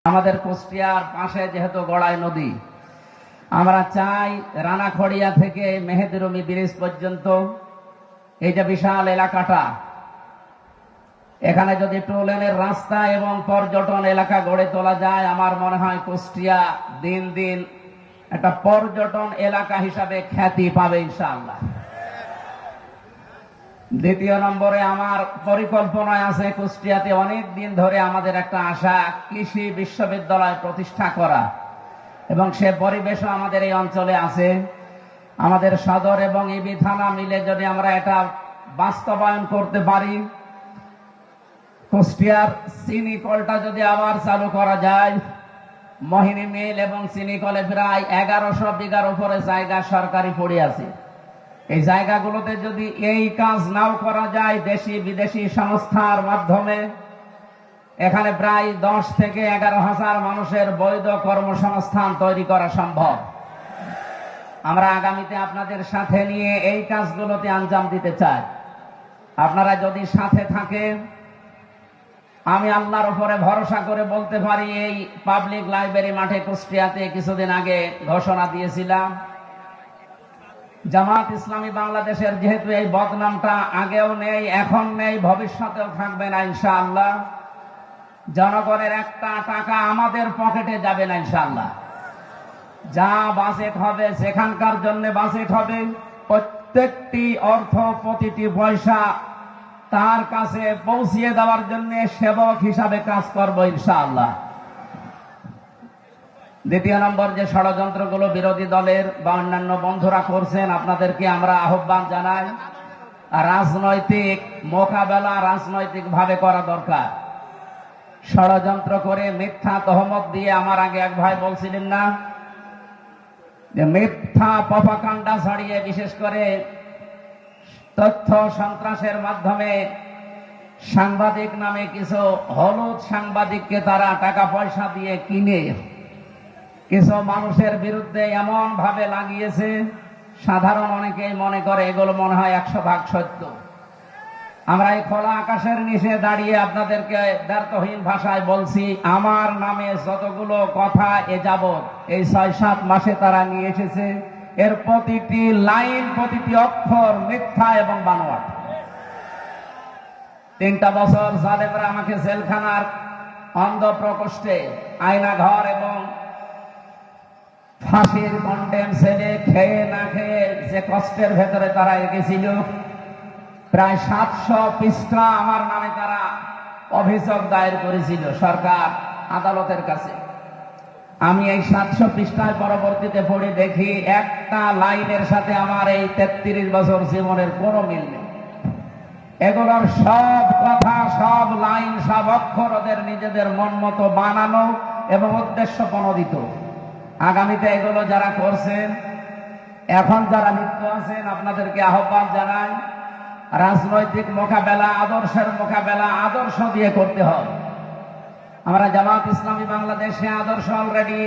আমাদের কুষ্টিয়ার পাশে যেহেতু গড়াই নদী, আমরা চাই রানাখড়িয়া থেকে মেহেদিরুমি ব্রিজ পর্যন্ত এই যে বিশাল এলাকাটা, এখানে যদি টু লেনের রাস্তা এবং পর্যটন এলাকা গড়ে তোলা যায়, আমার মনে হয় কুষ্টিয়া দিন দিন একটা পর্যটন এলাকা হিসাবে খ্যাতি পাবে ইনশাআল্লাহ। দ্বিতীয় নম্বরে আমার পরিকল্পনায় আছে কুষ্টিয়াতে অনেক দিন ধরে আমাদের একটা আশা কৃষি বিশ্ববিদ্যালয় প্রতিষ্ঠা করা, এবং সে পরিবেশও আমাদের এই অঞ্চলে আছে। আমাদের সদর এবং ইবি থানা মিলে যদি আমরা এটা বাস্তবায়ন করতে পারি, কুষ্টিয়ার চিনি কলটা যদি আবার চালু করা যায়, মোহিনী মিল এবং চিনি কলে প্রায় 1100 বিঘার উপরে জায়গা সরকারি পড়ে আছে। এই জায়গাগুলোতে যদি এই কাজ নাও করা যায়, দেশি বিদেশি সংস্থার মাধ্যমে এখানে প্রায় 10 থেকে 11,000 মানুষের বৈধ কর্মসংস্থান তৈরি করা সম্ভব। আমরা আগামীতে আপনাদের সাথে নিয়ে এই কাজগুলোতে আঞ্জাম দিতে চাই। আপনারা যদি সাথে থাকেন, আমি আল্লাহর উপরে ভরসা করে বলতে পারি, এই পাবলিক লাইব্রেরি মাঠে কুষ্টিয়াতে কিছুদিন আগে ঘোষণা দিয়েছিলাম, জামাত ইসলামী বাংলাদেশের যেহেতু এই বদনামটা আগেও নেই, এখন নেই, ভবিষ্যতেও থাকবে না ইনশাআল্লাহ, জনগণের একটা টাকা আমাদের পকেটে যাবে না ইনশাআল্লাহ। যা বাজেট হবে, সেখানকার জন্য বাজেট হবে, প্রত্যেকটি অর্থ, প্রতিটি পয়সা তার কাছে পৌঁছিয়ে দেওয়ার জন্য সেবক হিসাবে কাজ করব ইনশাআল্লাহ। দ্বিতীয় নম্বর, যে ষড়যন্ত্রগুলো বিরোধী দলের বা অন্যান্য বন্ধুরা করছেন, আপনাদেরকে আমরা আহ্বান জানাই, রাজনৈতিক মোকাবেলা রাজনৈতিকভাবে করা দরকার। ষড়যন্ত্র করে মিথ্যা তহমত দিয়ে, আমার আগে এক ভাই বলছিলেন না যে মিথ্যা প্রপাগান্ডা ছড়িয়ে, বিশেষ করে তথ্য সন্ত্রাসের মাধ্যমে সাংবাদিক নামে কিছু হলুদ সাংবাদিককে তারা টাকা পয়সা দিয়ে কিনে কিছু মানুষের বিরুদ্ধে এমন ভাবে লাগিয়েছে, সাধারণ অনেকেই মনে করে এগুলো মনে হয় 100% সত্য। আমরা এই খোলা আকাশের নিচে দাঁড়িয়ে আপনাদেরকে ব্যর্থহীন ভাষায় বলছি, আমার নামে যতগুলো কথা এ যাবৎ এই 6-7 মাসে তারা নিয়ে এসেছে, এর প্রতিটি লাইন, প্রতিটি অক্ষর মিথ্যা এবং বানোয়াট। 3টা বছর জালেমরা আমাকে জেলখানার অন্ধ প্রকোষ্ঠে, আয়না ঘর এবং ফাঁসির কন্ডেম সেলে খেয়ে না খেয়ে যে কষ্টের ভেতরে তারা এগেছিল, প্রায় 700 পৃষ্ঠা আমার নামে তারা অভিযোগ দায়ের করেছিল সরকার আদালতের কাছে। আমি এই 700 পৃষ্ঠায় পরবর্তীতে পড়ে দেখি, একটা লাইনের সাথে আমার এই 33 বছর জীবনের কোনো মিল নেই। এগুলোর সব কথা, সব লাইন, সব অক্ষর ওদের নিজেদের মন মতো বানানো এবং উদ্দেশ্য প্রণোদিত। আগামীতে এগুলো যারা করছেন, এখন যারা লিপ্ত আছেন, আপনাদেরকে আহ্বান জানাই, রাজনৈতিক মোকাবেলা, আদর্শের মোকাবেলা আদর্শ দিয়ে করতে হবে। আমরা জামাত ইসলামী বাংলাদেশে আদর্শ অলরেডি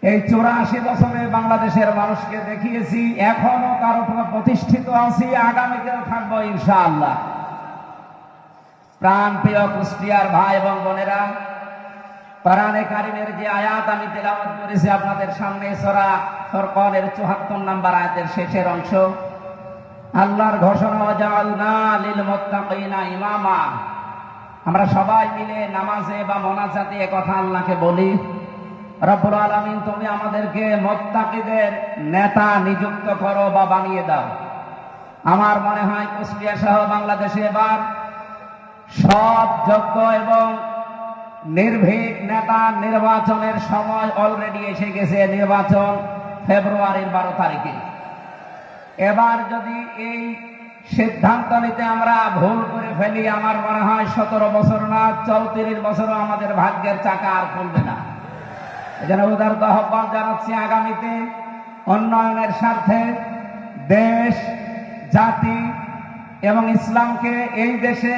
এই 84 বছরে বাংলাদেশের মানুষকে দেখিয়েছি, এখনো তার উপর প্রতিষ্ঠিত আছি, আগামীতেও থাকবো ইনশাআল্লাহ। প্রাণ প্রিয় কুষ্টিয়ার ভাই এবং বোনেরা, কোরআনে কারিমের যে আয়াত আমি তেলাওয়াত করেছি আপনাদের সামনে, সূরা ফুরকানের 74 নম্বর আয়াতের শেষের অংশ, আল্লাহর ঘোষণা, ওয়াজআলনা লিল মুত্তাকিনা ইমামা। আমরা সবাই মিলে নামাজে বা মোনাজাতে একথা আল্লাহকে বলি, রব্বুল আলামিন তুমি আমাদেরকে মুত্তাকিদের নেতা নিযুক্ত করো বা বানিয়ে দাও। আমার মনে হয় কুষ্টিয়া সহ বাংলাদেশে এবার সব যোগ্য এবং নির্ভীক নেতা নির্বাচনের সময় অলরেডি এসে গেছে। নির্বাচন ফেব্রুয়ারির 12 তারিখে। এবার যদি এই সিদ্ধান্ত নিতে আমরা ভুল করে ফেলি, আমার মনে হয় 17 বছর না 34 বছরও আমাদের ভাগ্যের চাকা আর খুলবে না। এজন্য উদারত আহ্বান জানাচ্ছি, আগামীতে উন্নয়নের স্বার্থে দেশ, জাতি এবং ইসলামকে এই দেশে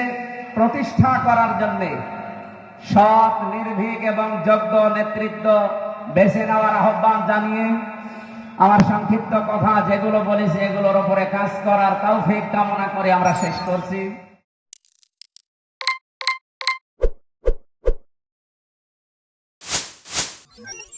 প্রতিষ্ঠা করার জন্য সৎ, নির্ভীক এবং যোগ্য নেতৃত্ব বেছে নেওয়ার আহ্বান জানিয়ে আমার সংক্ষিপ্ত কথা যেগুলো বলেছি, এগুলোর উপরে কাজ করার তৌফিক কামনা করে আমরা শেষ করছি। Thank you.